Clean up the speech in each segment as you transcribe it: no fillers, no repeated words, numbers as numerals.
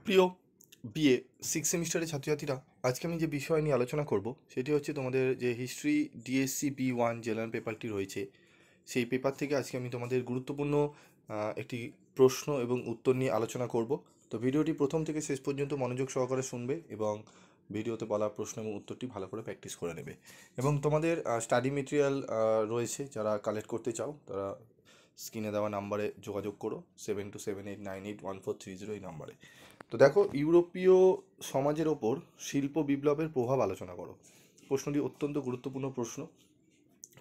প্রিয় BA six সেমিস্টারের ছাত্রছাত্রীরা, আজকে আমি যে বিষয় নিয়ে আলোচনা করব সেটি হচ্ছে তোমাদের যে হিস্ট্রি ডিএসসি বি1 জেনারেল পেপারটি রয়েছে, সেই পেপার থেকে আজকে আমি তোমাদের গুরুত্বপূর্ণ একটি প্রশ্ন এবং উত্তর নিয়ে আলোচনা করব। তো ভিডিওটি প্রথম থেকে শেষ পর্যন্ত মনোযোগ সহকারে শুনবে এবং ভিডিওতে বলা প্রশ্ন এবং উত্তরটি ভালো করে প্র্যাকটিস করে নেবে। এবং তোমাদের স্টাডি মেটেরিয়াল রয়েছে, যারা কালেক্ট করতে চাও তারা স্ক্রিনে দেওয়া নাম্বারে যোগাযোগ করো, 7278981430 এই নাম্বারে। তো দেখো, ইউরোপীয় সমাজের ওপর শিল্প বিপ্লবের প্রভাব আলোচনা করো। প্রশ্নটি অত্যন্ত গুরুত্বপূর্ণ প্রশ্ন।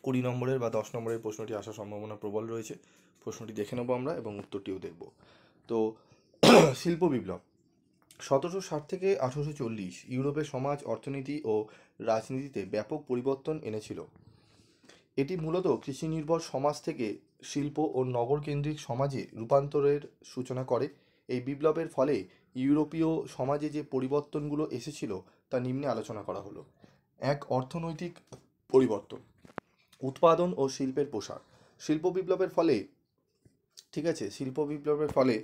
20 নম্বরের বা 10 নম্বরের প্রশ্নটি আসার সম্ভাবনা প্রবল রয়েছে। প্রশ্নটি দেখে নেবো আমরা এবং উত্তরটিও দেখব। তো শিল্প বিপ্লব 1760 থেকে 1840 ইউরোপের সমাজ, অর্থনীতি ও রাজনীতিতে ব্যাপক পরিবর্তন এনেছিল। এটি মূলত কৃষি নির্ভর সমাজ থেকে শিল্প ও নগরকেন্দ্রিক সমাজে রূপান্তরের সূচনা করে। এই বিপ্লবের ফলে ইউরোপীয় সমাজে যে পরিবর্তনগুলো এসেছিল তা নিম্নে আলোচনা করা হলো। এক, অর্থনৈতিক পরিবর্তন, উৎপাদন ও শিল্পের প্রসার। শিল্প বিপ্লবের ফলে, ঠিক আছে, শিল্প বিপ্লবের ফলে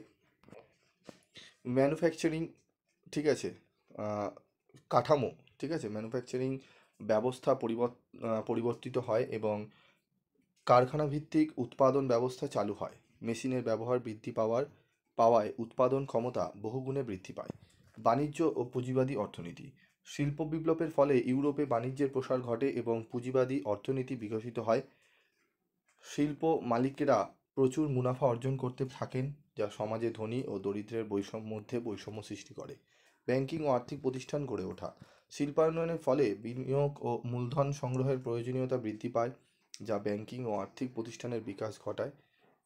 ম্যানুফ্যাকচারিং, ঠিক আছে, আহ, কাঠামো, ঠিক আছে, ম্যানুফ্যাকচারিং ব্যবস্থা পরিবর্তিত হয় এবং কারখানা ভিত্তিক উৎপাদন ব্যবস্থা চালু হয়। মেশিনের ব্যবহার বৃদ্ধি পাওয়ায় উৎপাদন ক্ষমতা বহুগুণে বৃদ্ধি পায়। বাণিজ্য ও পুঁজিবাদী অর্থনীতি। শিল্প বিপ্লবের ফলে ইউরোপে বাণিজ্যের প্রসার ঘটে এবং পুঁজিবাদী অর্থনীতি বিকশিত হয়। শিল্প মালিকেরা প্রচুর মুনাফা অর্জন করতে থাকেন, যা সমাজে ধনী ও দরিদ্রের বৈষম্য সৃষ্টি করে। ব্যাংকিং ও আর্থিক প্রতিষ্ঠান গড়ে ওঠা। শিল্পায়নের ফলে বিনিয়োগ ও মূলধন সংগ্রহের প্রয়োজনীয়তা বৃদ্ধি পায়, যা ব্যাংকিং ও আর্থিক প্রতিষ্ঠানের বিকাশ ঘটায়।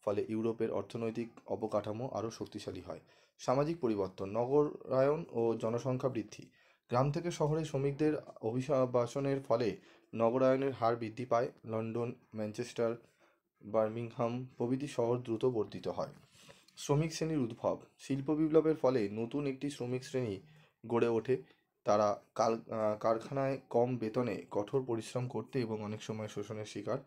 ফলে ইউরোপের অর্থনৈতিক অবকাঠামো আরও শক্তিশালী হয়। সামাজিক পরিবর্তন, নগরায়ন ও জনসংখ্যা বৃদ্ধি। গ্রাম থেকে শহরে শ্রমিকদের অভিবাসনের ফলে নগরায়নের হার বৃদ্ধি পায়। লন্ডন, ম্যানচেস্টার, বার্মিংহাম প্রভৃতি শহর দ্রুত বর্ধিত হয়। শ্রমিক শ্রেণীর উদ্ভব। শিল্প বিপ্লবের ফলে নতুন একটি শ্রমিক শ্রেণী গড়ে ওঠে। তারা কারখানায় কম বেতনে কঠোর পরিশ্রম করতে এবং অনেক সময় শোষণের শিকার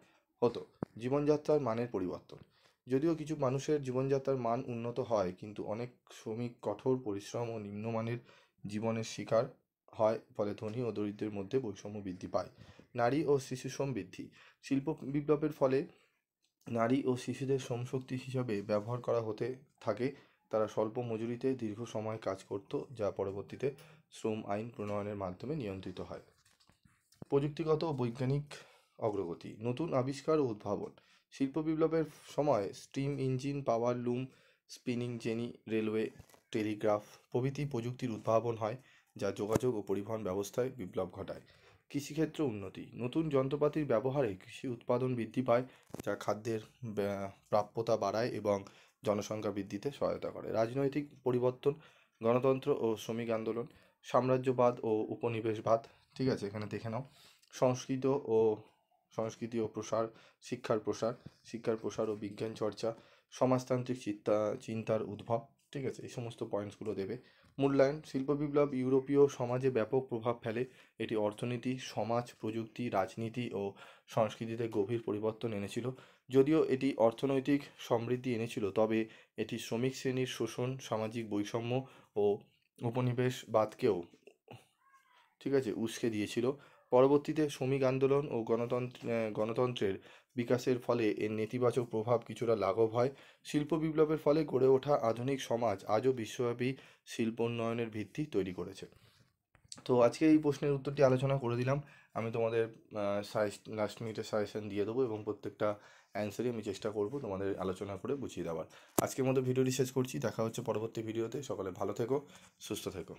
হতো। জীবনযাত্রার মানের পরিবর্তন। যদিও কিছু মানুষের জীবনযাত্রার মান উন্নত হয়, কিন্তু অনেক শ্রমিক কঠোর পরিশ্রম ও নিম্নমানের জীবনের শিকার হয়। ফলে ধনী ও দরিদ্রের মধ্যে বৈষম্য বৃদ্ধি পায়। নারী ও শিশু শ্রম বৃদ্ধি। শিল্প বিপ্লবের ফলে নারী ও শিশুদের শ্রমশক্তি হিসাবে ব্যবহার করা হতে থাকে। তারা স্বল্প মজুরিতে দীর্ঘ সময় কাজ করত, যা পরবর্তীতে শ্রম আইন প্রণয়নের মাধ্যমে নিয়ন্ত্রিত হয়। প্রযুক্তিগত ও বৈজ্ঞানিক অগ্রগতি। নতুন আবিষ্কার ও উদ্ভাবন। শিল্প বিপ্লবের সময় স্টিম ইঞ্জিন, পাওয়ার লুম, স্পিনিং জেনি, রেলওয়ে, টেলিগ্রাফ প্রভৃতি প্রযুক্তির উদ্ভাবন হয়, যা যোগাযোগ ও পরিবহন ব্যবস্থায় বিপ্লব ঘটায়। কৃষিক্ষেত্র উন্নতি। নতুন যন্ত্রপাতির ব্যবহারে কৃষি উৎপাদন বৃদ্ধি পায়, যা খাদ্যের প্রাপ্যতা বাড়ায় এবং জনসংখ্যা বৃদ্ধিতে সহায়তা করে। রাজনৈতিক পরিবর্তন, গণতন্ত্র ও শ্রমিক আন্দোলন, সাম্রাজ্যবাদ ও উপনিবেশবাদ, ঠিক আছে, এখানে দেখে নাও। সংস্কৃত ও সংস্কৃতি ও প্রসার, শিক্ষার প্রসার ও বিজ্ঞান চর্চা, সমাজতান্ত্রিক চিন্তার উদ্ভব, ঠিক আছে, এই সমস্ত পয়েন্টসগুলো দেবে। মূল্যায়ন। শিল্প বিপ্লব ইউরোপীয় সমাজে ব্যাপক প্রভাব ফেলে। এটি অর্থনীতি, সমাজ, প্রযুক্তি, রাজনীতি ও সংস্কৃতিতে গভীর পরিবর্তন এনেছিল। যদিও এটি অর্থনৈতিক সমৃদ্ধি এনেছিল, তবে এটি শ্রমিক শ্রেণীর শোষণ, সামাজিক বৈষম্য ও উপনিবেশবাদকেও, ঠিক আছে, উস্কে দিয়েছিল। পরবর্তীতে শ্রমিক আন্দোলন ও গণতন্ত্রের বিকাশের ফলে এর নেতিবাচক প্রভাব কিছুটা লাঘব হয়। শিল্প বিপ্লবের ফলে গড়ে ওঠা আধুনিক সমাজ আজও বিশ্বব্যাপী শিল্পোন্নয়নের ভিত্তি তৈরি করেছে। তো আজকে এই প্রশ্নের উত্তরটি আলোচনা করে দিলাম। আমি তোমাদের লাস্ট মিনিটে সাজেশন দিয়ে দেবো এবং প্রত্যেকটা অ্যান্সারই আমি চেষ্টা করব তোমাদের আলোচনা করে বুঝিয়ে দেওয়ার। আজকের মতো ভিডিওটি শেষ করছি। দেখা হচ্ছে পরবর্তী ভিডিওতে। সকলে ভালো থেকো, সুস্থ থেকো।